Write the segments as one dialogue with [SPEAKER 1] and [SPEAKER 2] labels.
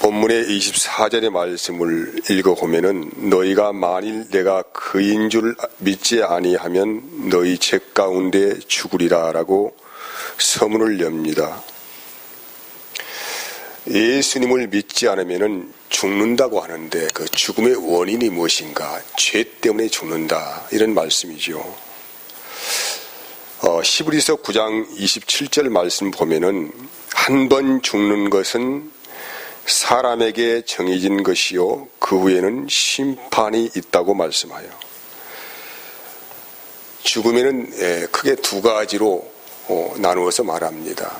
[SPEAKER 1] 본문의 24절의 말씀을 읽어보면은 너희가 만일 내가 그인 줄 믿지 아니하면 너희 죄 가운데 죽으리라 라고 서문을 엽니다. 예수님을 믿지 않으면은 죽는다고 하는데 그 죽음의 원인이 무엇인가? 죄 때문에 죽는다, 이런 말씀이죠. 히브리서 9장 27절 말씀 보면은 한 번 죽는 것은 사람에게 정해진 것이요 그 후에는 심판이 있다고 말씀하여, 죽음에는 크게 두 가지로 나누어서 말합니다.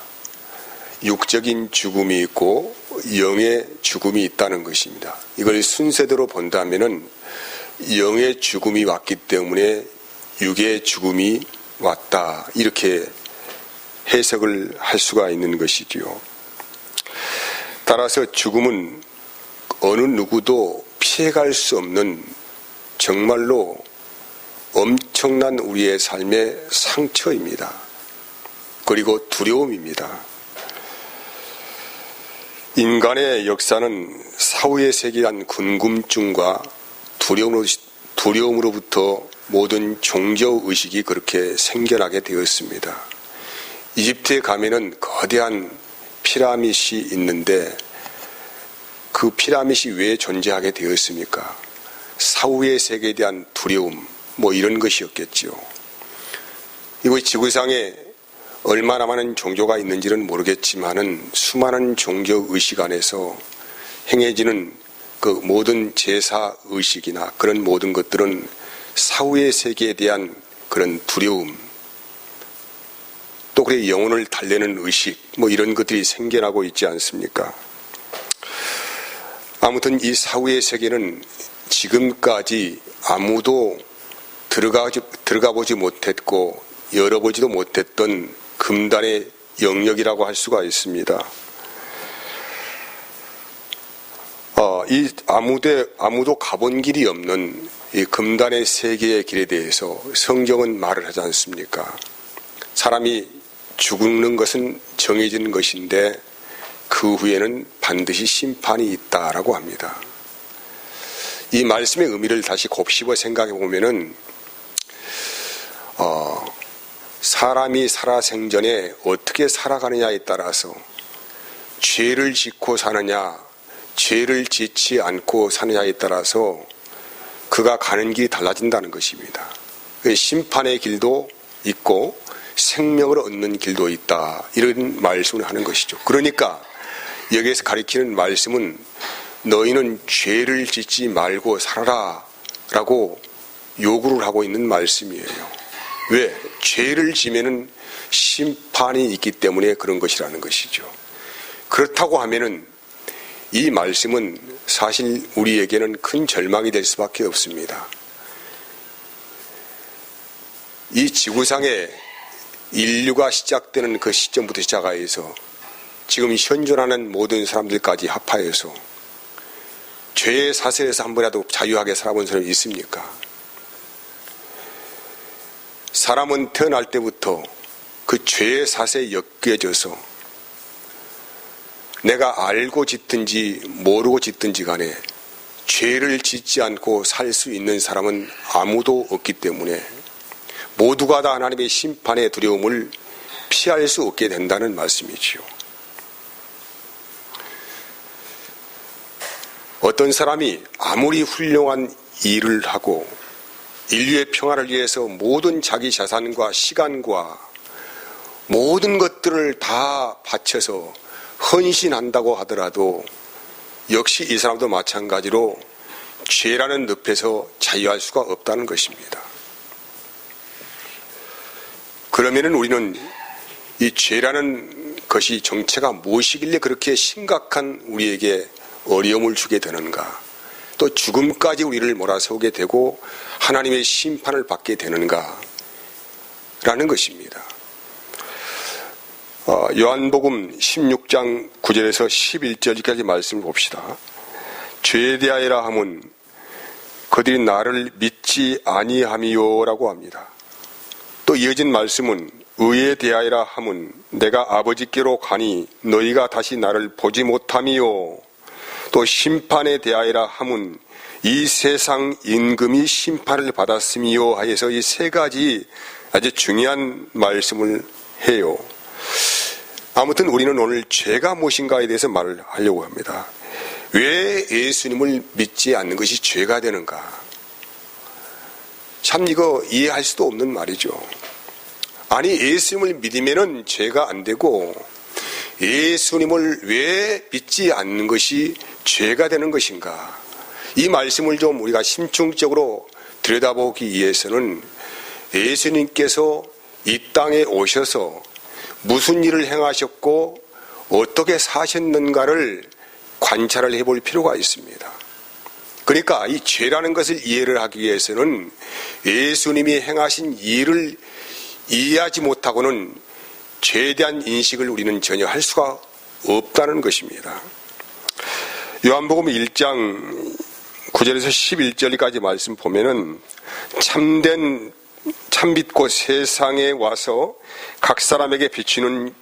[SPEAKER 1] 육적인 죽음이 있고 영의 죽음이 있다는 것입니다. 이걸 순서대로 본다면은 영의 죽음이 왔기 때문에 육의 죽음이 왔다, 이렇게 해석을 할 수가 있는 것이지요. 따라서 죽음은 어느 누구도 피해갈 수 없는 정말로 엄청난 우리의 삶의 상처입니다. 그리고 두려움입니다. 인간의 역사는 사후의 세계한 궁금증과 두려움으로부터 모든 종교의식이 그렇게 생겨나게 되었습니다. 이집트에 가면은 거대한 피라밋이 있는데 그 피라밋이 왜 존재하게 되었습니까? 사후의 세계에 대한 두려움, 이런 것이었겠죠. 이거 지구상에 얼마나 많은 종교가 있는지는 모르겠지만은 수많은 종교의식 안에서 행해지는 그 모든 제사의식이나 그런 모든 것들은 사후의 세계에 대한 그런 두려움, 또 그래 영혼을 달래는 의식, 이런 것들이 생겨나고 있지 않습니까? 아무튼 이 사후의 세계는 지금까지 아무도 들어가 보지 못했고 열어보지도 못했던 금단의 영역이라고 할 수가 있습니다. 아무도 가본 길이 없는 이 금단의 세계의 길에 대해서 성경은 말을 하지 않습니까? 사람이 죽는 것은 정해진 것인데 그 후에는 반드시 심판이 있다라고 합니다. 이 말씀의 의미를 다시 곱씹어 생각해 보면은 사람이 살아생전에 어떻게 살아가느냐에 따라서 죄를 짓고 사느냐, 죄를 짓지 않고 사느냐에 따라서 그가 가는 길이 달라진다는 것입니다. 심판의 길도 있고 생명을 얻는 길도 있다, 이런 말씀을 하는 것이죠. 그러니까 여기에서 가리키는 말씀은 너희는 죄를 짓지 말고 살아라 라고 요구를 하고 있는 말씀이에요. 왜? 죄를 지면은 심판이 있기 때문에 그런 것이라는 것이죠. 그렇다고 하면은 이 말씀은 사실 우리에게는 큰 절망이 될 수밖에 없습니다. 이 지구상에 인류가 시작되는 그 시점부터 시작하여서 지금 현존하는 모든 사람들까지 합하여서 죄의 사슬에서 한 번이라도 자유하게 살아본 사람이 있습니까? 사람은 태어날 때부터 그 죄의 사슬에 엮여져서 내가 알고 짓든지 모르고 짓든지 간에 죄를 짓지 않고 살 수 있는 사람은 아무도 없기 때문에 모두가 다 하나님의 심판의 두려움을 피할 수 없게 된다는 말씀이지요. 어떤 사람이 아무리 훌륭한 일을 하고 인류의 평화를 위해서 모든 자기 자산과 시간과 모든 것들을 다 바쳐서 헌신한다고 하더라도 역시 이 사람도 마찬가지로 죄라는 늪에서 자유할 수가 없다는 것입니다. 그러면은 우리는 이 죄라는 것이 정체가 무엇이길래 그렇게 심각한 우리에게 어려움을 주게 되는가, 또 죽음까지 우리를 몰아세우게 되고 하나님의 심판을 받게 되는가 라는 것입니다. 요한복음 16장 9절에서 11절까지 말씀을 봅시다. 죄에 대하여라 함은 그들이 나를 믿지 아니함이요라고 합니다. 또 이어진 말씀은 의에 대하여라 함은 내가 아버지께로 가니 너희가 다시 나를 보지 못함이요 또 심판에 대하여라 함은 이 세상 임금이 심판을 받았음이요 하여서 이 세 가지 아주 중요한 말씀을 해요. 아무튼 우리는 오늘 죄가 무엇인가에 대해서 말을 하려고 합니다. 왜 예수님을 믿지 않는 것이 죄가 되는가? 참 이거 이해할 수도 없는 말이죠. 아니 예수님을 믿으면은 죄가 안 되고 예수님을 왜 믿지 않는 것이 죄가 되는 것인가? 이 말씀을 좀 우리가 심층적으로 들여다보기 위해서는 예수님께서 이 땅에 오셔서 무슨 일을 행하셨고 어떻게 사셨는가를 관찰을 해볼 필요가 있습니다. 그러니까 이 죄라는 것을 이해를 하기 위해서는 예수님이 행하신 일을 이해하지 못하고는 죄에 대한 인식을 우리는 전혀 할 수가 없다는 것입니다. 요한복음 1장 9절에서 11절까지 말씀 보면은 참된 참빛 곧 세상에 와서 각 사람에게 비추는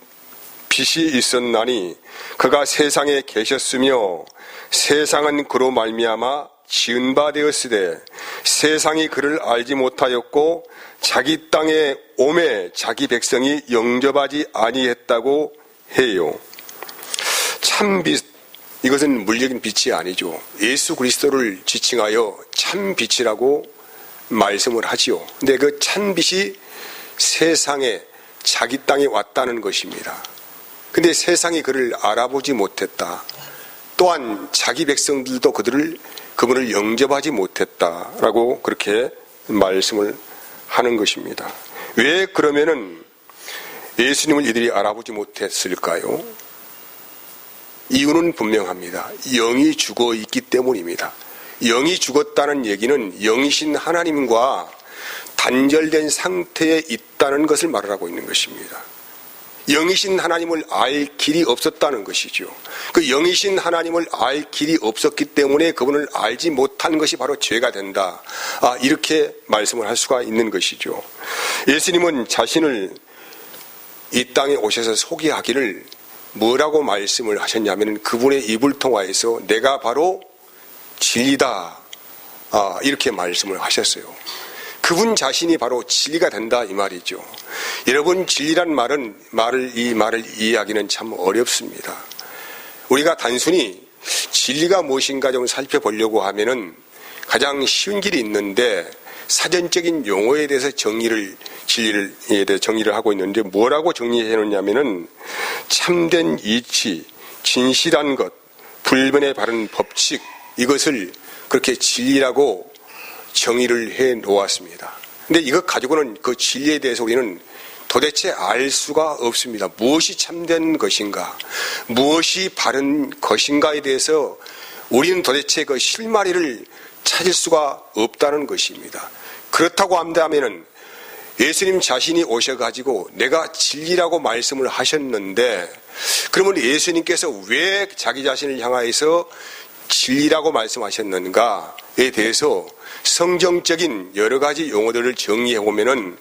[SPEAKER 1] 빛이 있었나니 그가 세상에 계셨으며 세상은 그로 말미암아 지은 바 되었으되 세상이 그를 알지 못하였고 자기 땅에 오매 자기 백성이 영접하지 아니했다고 해요. 참빛, 이것은 물리적인 빛이 아니죠. 예수 그리스도를 지칭하여 참빛이라고 말씀을 하지요. 근데 그 참빛이 세상에 자기 땅에 왔다는 것입니다. 근데 세상이 그를 알아보지 못했다. 또한 자기 백성들도 그분을 영접하지 못했다라고 그렇게 말씀을 하는 것입니다. 왜 그러면은 예수님을 이들이 알아보지 못했을까요? 이유는 분명합니다. 영이 죽어 있기 때문입니다. 영이 죽었다는 얘기는 영이신 하나님과 단절된 상태에 있다는 것을 말하고 있는 것입니다. 영이신 하나님을 알 길이 없었다는 것이죠. 그 영이신 하나님을 알 길이 없었기 때문에 그분을 알지 못한 것이 바로 죄가 된다. 이렇게 말씀을 할 수가 있는 것이죠. 예수님은 자신을 이 땅에 오셔서 소개하기를 뭐라고 말씀을 하셨냐면 그분의 입을 통하여서 내가 바로 진리다. 이렇게 말씀을 하셨어요. 그분 자신이 바로 진리가 된다 이 말이죠. 여러분 진리란 이 말을 이해하기는 참 어렵습니다. 우리가 단순히 진리가 무엇인가 좀 살펴보려고 하면은 가장 쉬운 길이 있는데 사전적인 용어에 대해서 진리에 대해 정리를 하고 있는데 뭐라고 정리해 놓냐면은 참된 이치, 진실한 것, 불변에 바른 법칙 이것을 그렇게 진리라고 정의를 해 놓았습니다. 근데 이것 가지고는 그 진리에 대해서 우리는 도대체 알 수가 없습니다. 무엇이 참된 것인가, 무엇이 바른 것인가에 대해서 우리는 도대체 그 실마리를 찾을 수가 없다는 것입니다. 그렇다고 한다면은 예수님 자신이 오셔가지고 내가 진리라고 말씀을 하셨는데 그러면 예수님께서 왜 자기 자신을 향하여서 진리라고 말씀하셨는가에 대해서 성경적인 여러 가지 용어들을 정리해 보면은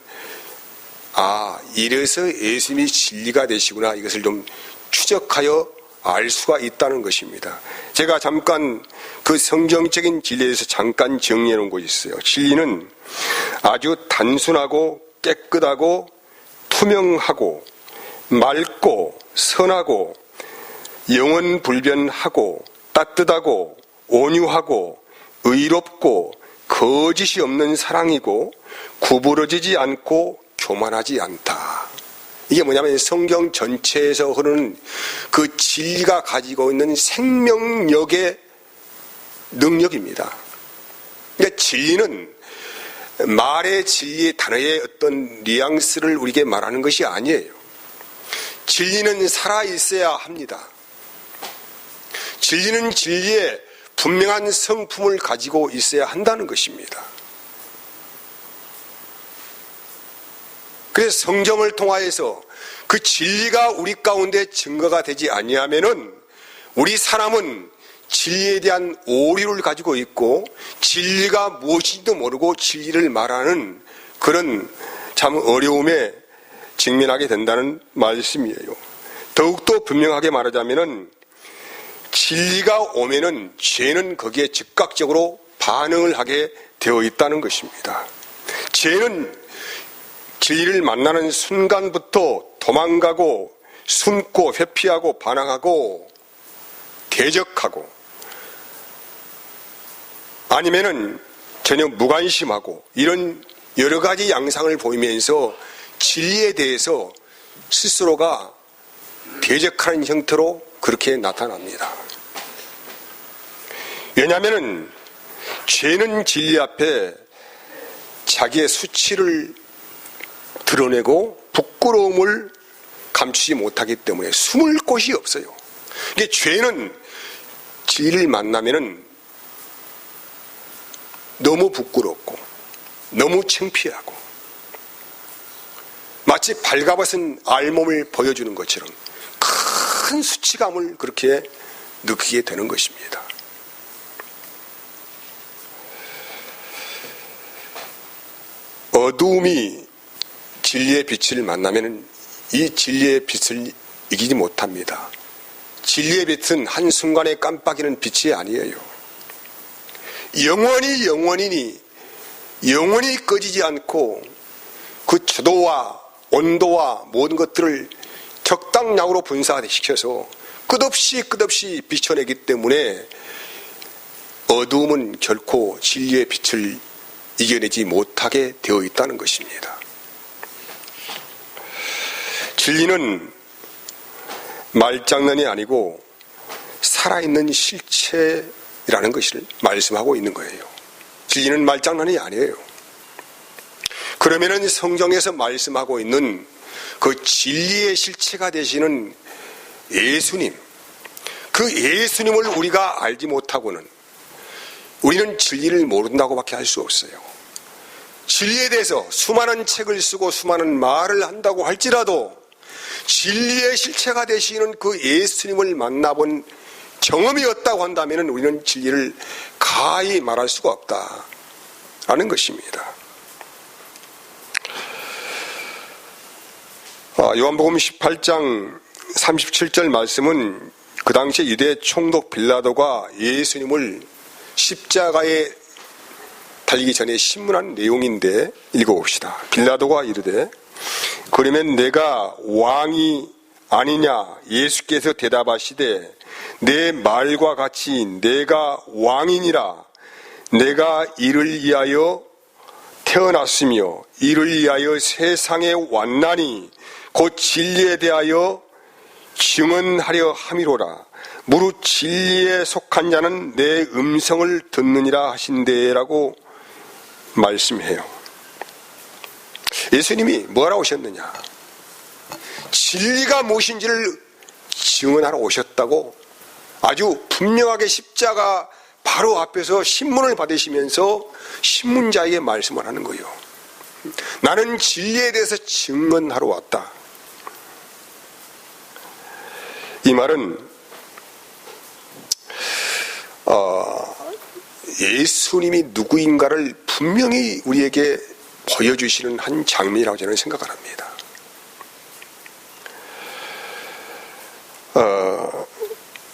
[SPEAKER 1] 이래서 예수님이 진리가 되시구나 이것을 좀 추적하여 알 수가 있다는 것입니다. 제가 잠깐 그 성경적인 진리에 대해서 잠깐 정리해 놓은 곳이 있어요. 진리는 아주 단순하고 깨끗하고 투명하고 맑고 선하고 영원불변하고 따뜻하고 온유하고 의롭고 거짓이 없는 사랑이고 구부러지지 않고 교만하지 않다. 이게 뭐냐면 성경 전체에서 흐르는 그 진리가 가지고 있는 생명력의 능력입니다. 그러니까 진리는 말의 진리의 단어의 어떤 뉘앙스를 우리에게 말하는 것이 아니에요. 진리는 살아있어야 합니다. 진리는 진리의 분명한 성품을 가지고 있어야 한다는 것입니다. 그래서 성경을 통하여서 그 진리가 우리 가운데 증거가 되지 아니하면은 우리 사람은 진리에 대한 오류를 가지고 있고 진리가 무엇인지도 모르고 진리를 말하는 그런 참 어려움에 직면하게 된다는 말씀이에요. 더욱더 분명하게 말하자면은 진리가 오면은 죄는 거기에 즉각적으로 반응을 하게 되어 있다는 것입니다. 죄는 진리를 만나는 순간부터 도망가고 숨고 회피하고 반항하고 대적하고 아니면은 전혀 무관심하고 이런 여러 가지 양상을 보이면서 진리에 대해서 스스로가 대적하는 형태로 그렇게 나타납니다. 왜냐하면 죄는 진리 앞에 자기의 수치를 드러내고 부끄러움을 감추지 못하기 때문에 숨을 곳이 없어요. 이게 죄는 진리를 만나면은 너무 부끄럽고 너무 창피하고 마치 발가벗은 알몸을 보여주는 것처럼 큰 수치감을 그렇게 느끼게 되는 것입니다. 어두움이 진리의 빛을 만나면 이 진리의 빛을 이기지 못합니다. 진리의 빛은 한순간에 깜빡이는 빛이 아니에요. 영원히 꺼지지 않고 그 초도와 온도와 모든 것들을 적당량으로 분사시켜서 끝없이 비춰내기 때문에 어두움은 결코 진리의 빛을 이겨내지 못하게 되어 있다는 것입니다. 진리는 말장난이 아니고 살아있는 실체라는 것을 말씀하고 있는 거예요. 진리는 말장난이 아니에요. 그러면은 성경에서 말씀하고 있는 그 진리의 실체가 되시는 예수님, 그 예수님을 우리가 알지 못하고는 우리는 진리를 모른다고밖에 할 수 없어요. 진리에 대해서 수많은 책을 쓰고 수많은 말을 한다고 할지라도 진리의 실체가 되시는 그 예수님을 만나본 경험이 없다고 한다면 우리는 진리를 가히 말할 수가 없다라는 것입니다. 요한복음 18장 37절 말씀은 그 당시 유대 총독 빌라도가 예수님을 십자가에 달리기 전에 신문한 내용인데 읽어봅시다. 빌라도가 이르되 그러면 내가 왕이 아니냐? 예수께서 대답하시되 내 말과 같이 내가 왕이니라. 내가 이를 위하여 태어났으며 이를 위하여 세상에 왔나니 곧 진리에 대하여 증언하려 함이로라. 무릇 진리에 속한 자는 내 음성을 듣느니라 하신대라고 말씀해요. 예수님이 뭐하러 오셨느냐? 진리가 무엇인지를 증언하러 오셨다고 아주 분명하게 십자가 바로 앞에서 신문을 받으시면서 신문자에게 말씀을 하는 거예요. 나는 진리에 대해서 증언하러 왔다. 이 말은 예수님이 누구인가를 분명히 우리에게 보여주시는 한 장면이라고 저는 생각을 합니다.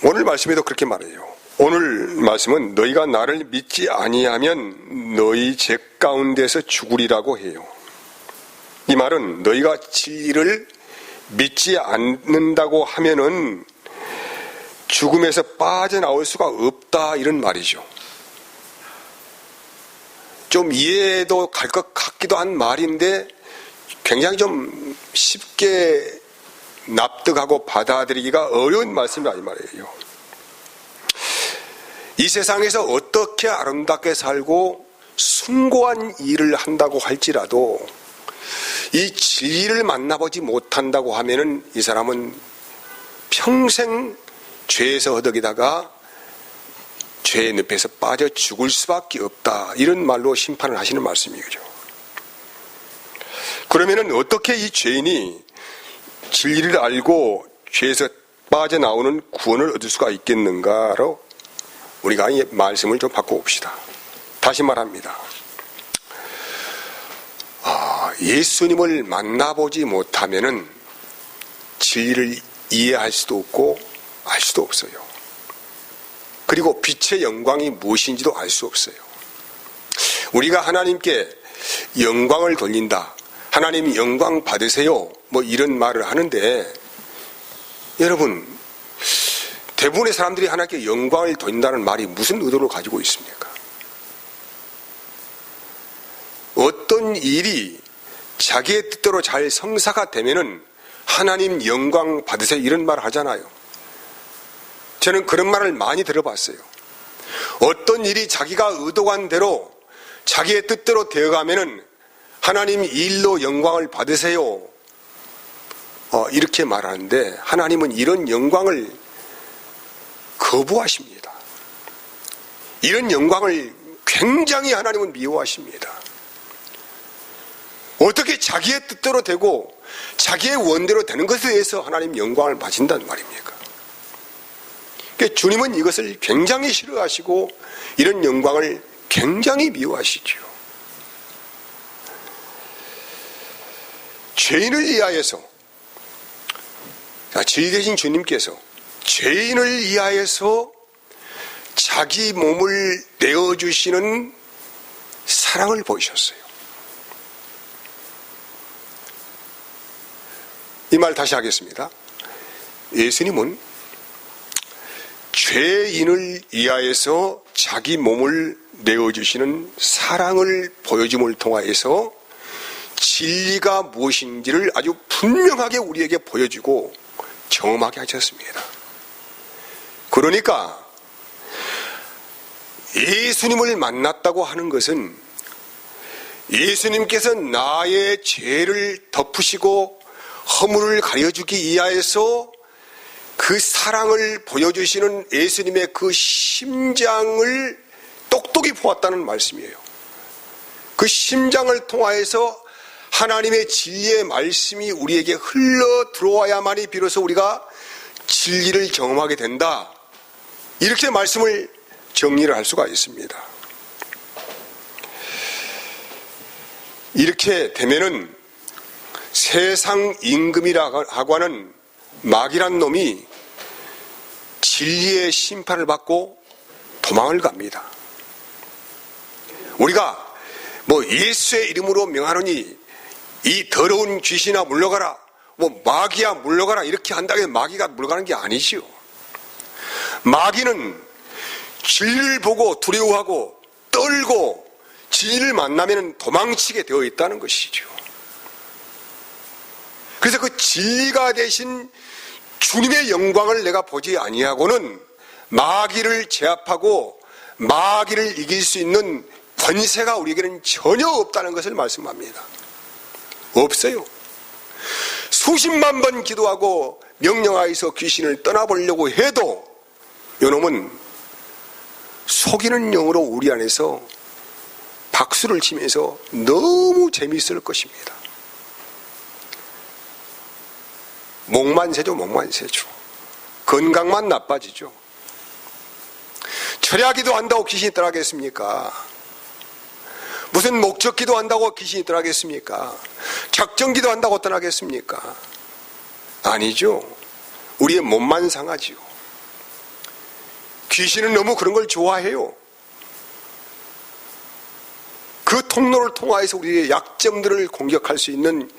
[SPEAKER 1] 오늘 말씀에도 그렇게 말해요. 오늘 말씀은 너희가 나를 믿지 아니하면 너희 죄 가운데서 죽으리라고 해요. 이 말은 너희가 진리를 믿지 않는다고 하면은 죽음에서 빠져나올 수가 없다 이런 말이죠. 좀 이해도 갈 것 같기도 한 말인데 굉장히 좀 쉽게 납득하고 받아들이기가 어려운 말씀이라 이 말이에요. 이 세상에서 어떻게 아름답게 살고 숭고한 일을 한다고 할지라도 이 진리를 만나보지 못한다고 하면은 이 사람은 평생 죄에서 허덕이다가 죄의 늪에서 빠져 죽을 수밖에 없다. 이런 말로 심판을 하시는 말씀이죠. 그러면은 어떻게 이 죄인이 진리를 알고 죄에서 빠져나오는 구원을 얻을 수가 있겠는가로 우리가 이 말씀을 좀 바꿔봅시다. 다시 말합니다. 예수님을 만나보지 못하면은 진리를 이해할 수도 없고 알 수도 없어요. 그리고 빛의 영광이 무엇인지도 알 수 없어요. 우리가 하나님께 영광을 돌린다, 하나님 영광 받으세요, 뭐 이런 말을 하는데, 여러분, 대부분의 사람들이 하나님께 영광을 돌린다는 말이 무슨 의도를 가지고 있습니까? 어떤 일이 자기의 뜻대로 잘 성사가 되면은 하나님 영광 받으세요 이런 말을 하잖아요. 저는 그런 말을 많이 들어봤어요. 어떤 일이 자기가 의도한 대로 자기의 뜻대로 되어가면은 하나님 이 일로 영광을 받으세요 이렇게 말하는데, 하나님은 이런 영광을 거부하십니다. 이런 영광을 굉장히 하나님은 미워하십니다. 어떻게 자기의 뜻대로 되고 자기의 원대로 되는 것에 대해서 하나님 영광을 받으신단 말입니까? 그러니까 주님은 이것을 굉장히 싫어하시고 이런 영광을 굉장히 미워하시죠. 죄인을 위하여서, 죄인 되신 주님께서 죄인을 위하여서 자기 몸을 내어주시는 사랑을 보이셨어요. 이 말 다시 하겠습니다. 예수님은 죄인을 위하여서 자기 몸을 내어주시는 사랑을 보여줌을 통하여서 진리가 무엇인지를 아주 분명하게 우리에게 보여주고 경험하게 하셨습니다. 그러니까 예수님을 만났다고 하는 것은 예수님께서 나의 죄를 덮으시고 허물을 가려주기 위하여서 그 사랑을 보여주시는 예수님의 그 심장을 똑똑히 보았다는 말씀이에요. 그 심장을 통하여서 하나님의 진리의 말씀이 우리에게 흘러 들어와야만이 비로소 우리가 진리를 경험하게 된다, 이렇게 말씀을 정리를 할 수가 있습니다. 이렇게 되면은 세상 임금이라고 하는 마귀란 놈이 진리의 심판을 받고 도망을 갑니다. 우리가 뭐 예수의 이름으로 명하노니 이 더러운 귀신아 물러가라, 뭐 마귀야 물러가라 이렇게 한다고 해서 마귀가 물러가는 게 아니지요. 마귀는 진리를 보고 두려워하고 떨고 진리를 만나면 도망치게 되어 있다는 것이죠. 그래서 그 진리가 되신 주님의 영광을 내가 보지 아니하고는 마귀를 제압하고 마귀를 이길 수 있는 권세가 우리에게는 전혀 없다는 것을 말씀합니다. 없어요. 수십만 번 기도하고 명령하여서 귀신을 떠나보려고 해도 이놈은 속이는 영으로 우리 안에서 박수를 치면서 너무 재미있을 것입니다. 목만 세죠, 목만 세죠. 건강만 나빠지죠. 철야기도 한다고 귀신이 떠나겠습니까? 무슨 목적기도 한다고 귀신이 떠나겠습니까? 작정기도 한다고 떠나겠습니까? 아니죠. 우리의 몸만 상하지요. 귀신은 너무 그런 걸 좋아해요. 그 통로를 통하여서 우리의 약점들을 공격할 수 있는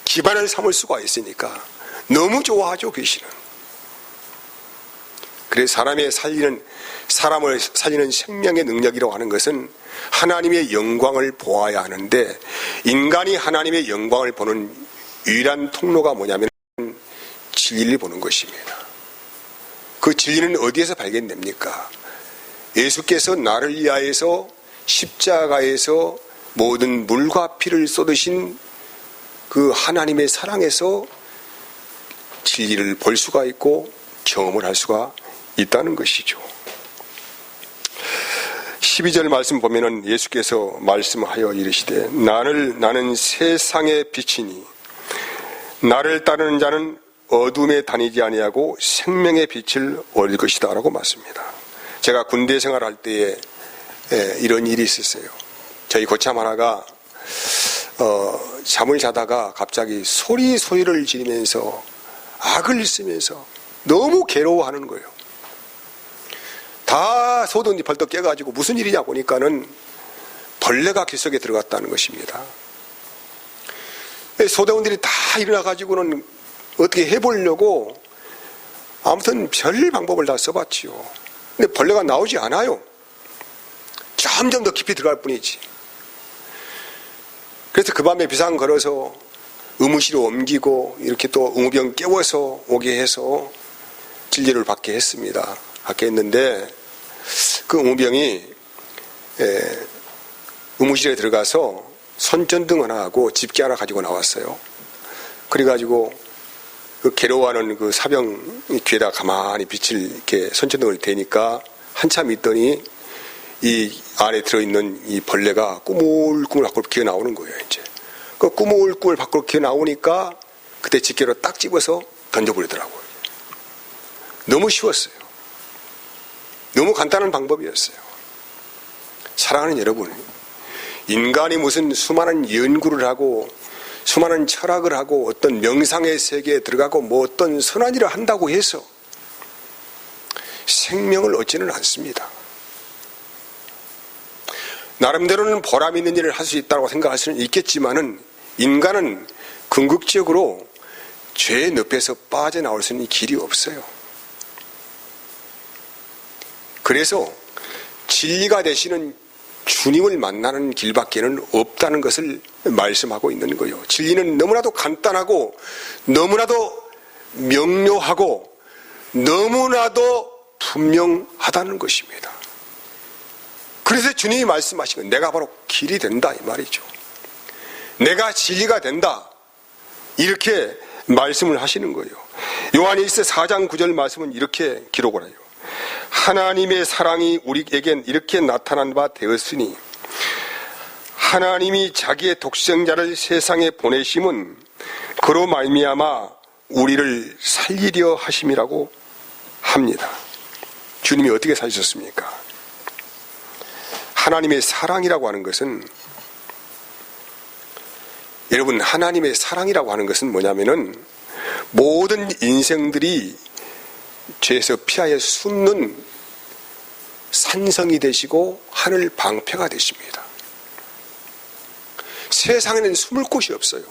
[SPEAKER 1] 기반을 삼을 수가 있으니까 너무 좋아하죠, 귀신은. 그래서 사람을 살리는 생명의 능력이라고 하는 것은 하나님의 영광을 보아야 하는데, 인간이 하나님의 영광을 보는 유일한 통로가 뭐냐면 진리를 보는 것입니다. 그 진리는 어디에서 발견됩니까? 예수께서 나를 위하여서 십자가에서 모든 물과 피를 쏟으신 그 하나님의 사랑에서 진리를 볼 수가 있고 경험을 할 수가 있다는 것이죠. 12절 말씀 보면은 예수께서 말씀하여 이르시되 나는 세상의 빛이니 나를 따르는 자는 어둠에 다니지 아니하고 생명의 빛을 얻을 것이다 라고 말씀합니다. 제가 군대 생활할 때에 이런 일이 있었어요. 저희 고참 하나가 잠을 자다가 갑자기 소리를 지르면서 악을 쓰면서 너무 괴로워하는 거예요. 다 소든지 벌떡 깨가지고 무슨 일이냐 보니까는 벌레가 귓 속에 들어갔다는 것입니다. 소대원들이 다 일어나가지고는 어떻게 해보려고 아무튼 별 방법을 다 써봤지요. 근데 벌레가 나오지 않아요. 점점 더 깊이 들어갈 뿐이지. 그래서 그 밤에 비상 걸어서 의무실로 옮기고 이렇게 또 의무병 깨워서 오게 해서 진료를 받게 했습니다. 받게 했는데 그 의무병이 의무실에 들어가서 손전등 하나 하고 집게 하나 가지고 나왔어요. 그래가지고 그 괴로워하는 그 사병 귀에다 가만히 빛을 이렇게 손전등을 대니까 한참 있더니 이 안에 들어있는 이 벌레가 꾸물꾸물 밖으로 기어 나오는 거예요. 이제 그 꾸물꾸물 밖으로 기어 나오니까 그때 집게로 딱 집어서 던져버리더라고요. 너무 쉬웠어요. 너무 간단한 방법이었어요. 사랑하는 여러분, 인간이 무슨 수많은 연구를 하고 수많은 철학을 하고 어떤 명상의 세계에 들어가고 뭐 어떤 선한 일을 한다고 해서 생명을 얻지는 않습니다. 나름대로는 보람 있는 일을 할 수 있다고 생각할 수는 있겠지만은 인간은 궁극적으로 죄의 늪에서 빠져나올 수 있는 길이 없어요. 그래서 진리가 되시는 주님을 만나는 길밖에는 없다는 것을 말씀하고 있는 거예요. 진리는 너무나도 간단하고 너무나도 명료하고 너무나도 분명하다는 것입니다. 그래서 주님이 말씀하신 건 내가 바로 길이 된다 이 말이죠. 내가 진리가 된다 이렇게 말씀을 하시는 거예요. 요한일서 4장 9절 말씀은 이렇게 기록을 해요. 하나님의 사랑이 우리에겐 이렇게 나타난 바 되었으니 하나님이 자기의 독생자를 세상에 보내심은 그로 말미암아 우리를 살리려 하심이라고 합니다. 주님이 어떻게 살리셨습니까? 하나님의 사랑이라고 하는 것은, 여러분, 하나님의 사랑이라고 하는 것은 뭐냐면은 모든 인생들이 죄에서 피하여 숨는 산성이 되시고 하늘 방패가 되십니다. 세상에는 숨을 곳이 없어요.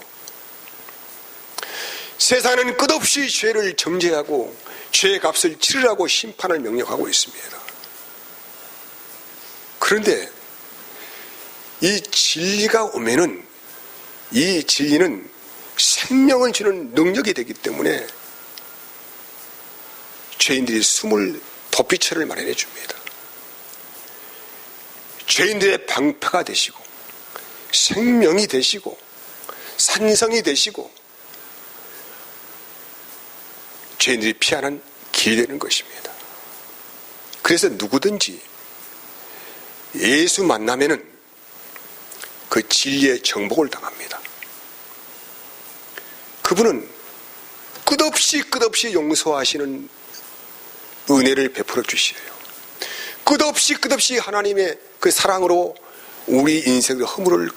[SPEAKER 1] 세상에는 끝없이 죄를 정죄하고 죄의 값을 치르라고 심판을 명령하고 있습니다. 그런데 이 진리가 오면은 이 진리는 생명을 주는 능력이 되기 때문에 죄인들이 숨을 도피처를 마련해 줍니다. 죄인들의 방패가 되시고 생명이 되시고 산성이 되시고 죄인들이 피하는 길이 되는 것입니다. 그래서 누구든지 예수 만나면은 그 진리의 정복을 당합니다. 그분은 끝없이 용서하시는 은혜를 베풀어 주시어요. 끝없이 하나님의 그 사랑으로 우리 인생의 허물을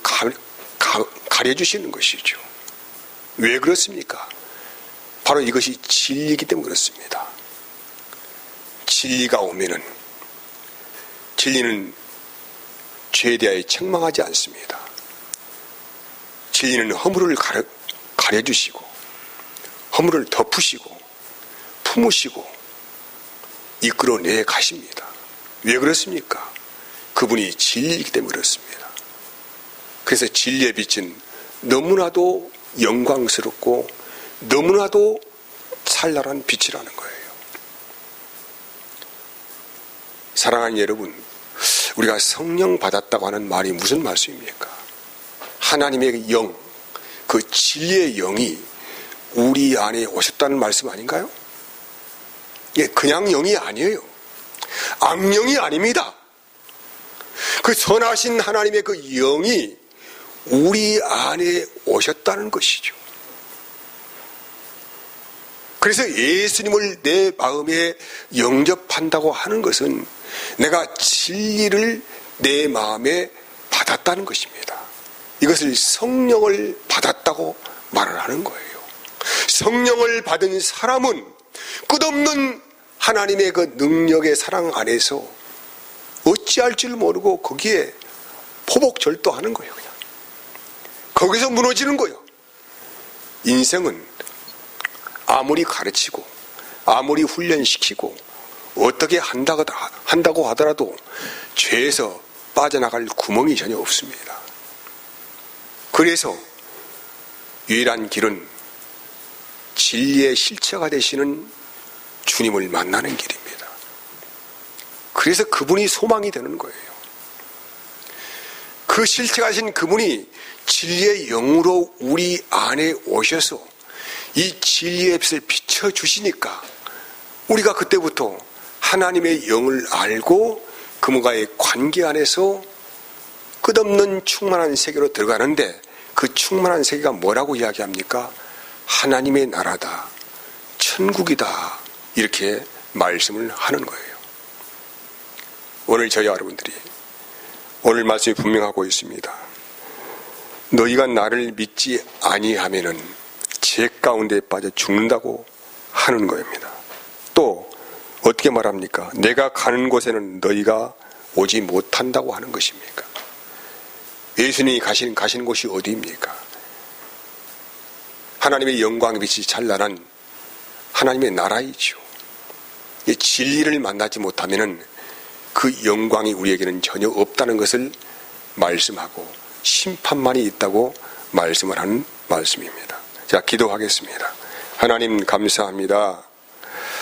[SPEAKER 1] 가려주시는 것이죠. 왜 그렇습니까? 바로 이것이 진리이기 때문에 그렇습니다. 진리가 오면은 진리는 죄에 대하여 책망하지 않습니다. 진리는 허물을 가려주시고 허물을 덮으시고 품으시고 이끌어내 가십니다. 왜 그렇습니까? 그분이 진리이기 때문에 그렇습니다. 그래서 진리의 빛은 너무나도 영광스럽고 너무나도 찬란한 빛이라는 거예요. 사랑하는 여러분, 우리가 성령 받았다고 하는 말이 무슨 말씀입니까? 하나님의 영, 그 진리의 영이 우리 안에 오셨다는 말씀 아닌가요? 예, 그냥 영이 아니에요. 악령이 아닙니다. 그 선하신 하나님의 그 영이 우리 안에 오셨다는 것이죠. 그래서 예수님을 내 마음에 영접한다고 하는 것은 내가 진리를 내 마음에 받았다는 것입니다. 이것을 성령을 받았다고 말을 하는 거예요. 성령을 받은 사람은 끝없는 하나님의 그 능력의 사랑 안에서 어찌할 줄 모르고 거기에 포복절도하는 거예요. 그냥 거기서 무너지는 거예요. 인생은 아무리 가르치고 아무리 훈련시키고 어떻게 한다고 하더라도 죄에서 빠져나갈 구멍이 전혀 없습니다. 그래서 유일한 길은 진리의 실체가 되시는 주님을 만나는 길입니다. 그래서 그분이 소망이 되는 거예요. 그 실체가 되신 그분이 진리의 영으로 우리 안에 오셔서 이 진리의 빛을 비춰주시니까 우리가 그때부터 하나님의 영을 알고 그분과의 관계 안에서 끝없는 충만한 세계로 들어가는데, 그 충만한 세계가 뭐라고 이야기합니까? 하나님의 나라다, 천국이다, 이렇게 말씀을 하는 거예요. 오늘 저희 여러분들이 오늘 말씀이 분명하고 있습니다. 너희가 나를 믿지 아니하면은 죄 가운데 빠져 죽는다고 하는 겁니다. 또 어떻게 말합니까? 내가 가는 곳에는 너희가 오지 못한다고 하는 것입니까? 예수님이 가시는 곳이 어디입니까? 하나님의 영광의 빛이 찬란한 하나님의 나라이죠. 진리를 만나지 못하면은 그 영광이 우리에게는 전혀 없다는 것을 말씀하고 심판만이 있다고 말씀을 하는 말씀입니다. 자, 기도하겠습니다. 하나님 감사합니다.